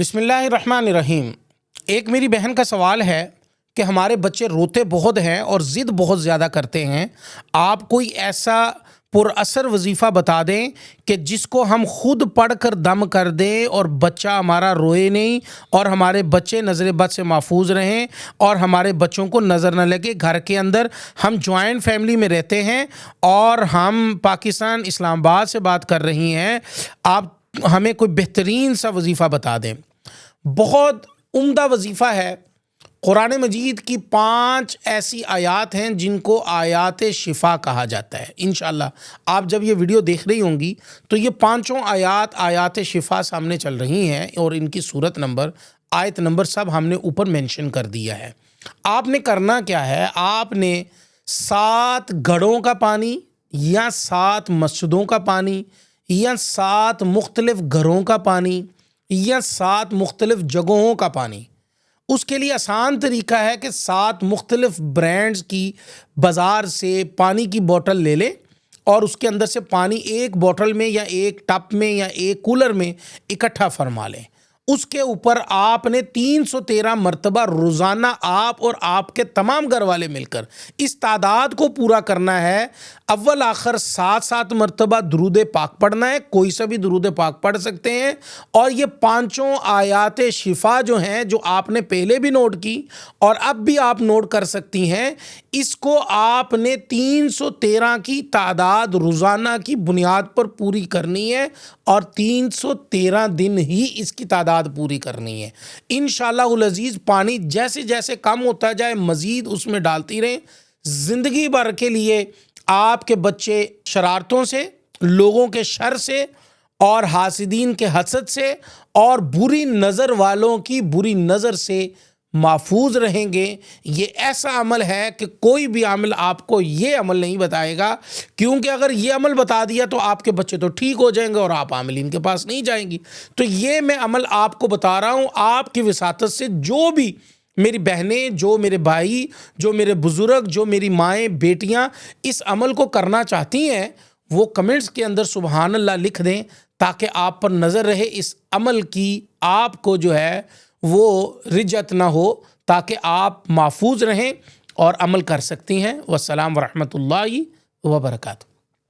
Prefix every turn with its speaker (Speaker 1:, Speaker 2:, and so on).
Speaker 1: بسم اللہ الرحمن الرحیم۔ ایک میری بہن کا سوال ہے کہ ہمارے بچے روتے بہت ہیں اور ضد بہت زیادہ کرتے ہیں، آپ کوئی ایسا پر اثر وظیفہ بتا دیں کہ جس کو ہم خود پڑھ کر دم کر دیں اور بچہ ہمارا روئے نہیں اور ہمارے بچے نظر بد سے محفوظ رہیں اور ہمارے بچوں کو نظر نہ لگے۔ گھر کے اندر ہم جوائنٹ فیملی میں رہتے ہیں اور ہم پاکستان اسلام آباد سے بات کر رہی ہیں، آپ ہمیں کوئی بہترین سا وظیفہ بتا دیں۔ بہت عمدہ وظیفہ ہے۔ قرآن مجید کی 5 ایسی آیات ہیں جن کو آیات شفا کہا جاتا ہے۔ انشاءاللہ آپ جب یہ ویڈیو دیکھ رہی ہوں گی تو یہ 5 آیات شفا سامنے چل رہی ہیں اور ان کی صورت نمبر، آیت نمبر سب ہم نے اوپر مینشن کر دیا ہے۔ آپ نے کرنا کیا ہے، آپ نے 7 گھڑوں کا پانی یا 7 مسجدوں کا پانی یا 7 مختلف گھروں کا پانی یا 7 مختلف جگہوں کا پانی، اس کے لیے آسان طریقہ ہے کہ 7 مختلف برانڈز کی بازار سے پانی کی بوٹل لے لیں اور اس کے اندر سے پانی ایک بوٹل میں یا ایک ٹپ میں یا ایک کولر میں اکٹھا فرما لیں۔ اس کے اوپر آپ نے 313 مرتبہ روزانہ آپ اور آپ کے تمام گھر والے مل کر اس تعداد کو پورا کرنا ہے۔ اول آخر 7 مرتبہ درود پاک پڑھنا ہے، کوئی سا بھی درود پاک پڑھ سکتے ہیں، اور یہ 5 آیات شفا جو ہیں، جو آپ نے پہلے بھی نوٹ کی اور اب بھی آپ نوٹ کر سکتی ہیں، اس کو آپ نے 313 کی تعداد روزانہ کی بنیاد پر پوری کرنی ہے اور 313 دن ہی اس کی تعداد پوری کرنی ہے۔ انشاءاللہ العزیز پانی جیسے جیسے کم ہوتا جائے مزید اس میں ڈالتی رہیں۔ زندگی بھر کے لیے آپ کے بچے شرارتوں سے، لوگوں کے شر سے اور حاسدین کے حسد سے اور بری نظر والوں کی بری نظر سے محفوظ رہیں گے۔ یہ ایسا عمل ہے کہ کوئی بھی عمل آپ کو یہ عمل نہیں بتائے گا، کیونکہ اگر یہ عمل بتا دیا تو آپ کے بچے تو ٹھیک ہو جائیں گے اور آپ عاملین کے پاس نہیں جائیں گی۔ تو یہ میں عمل آپ کو بتا رہا ہوں آپ کی وساطت سے۔ جو بھی میری بہنیں، جو میرے بھائی، جو میرے بزرگ، جو میری مائیں، بیٹیاں اس عمل کو کرنا چاہتی ہیں، وہ کمنٹس کے اندر سبحان اللہ لکھ دیں تاکہ آپ پر نظر رہے، اس عمل کی آپ کو جو ہے وہ رجت نہ ہو، تاکہ آپ محفوظ رہیں اور عمل کر سکتی ہیں۔ والسلام ورحمۃ اللہ وبرکاتہ۔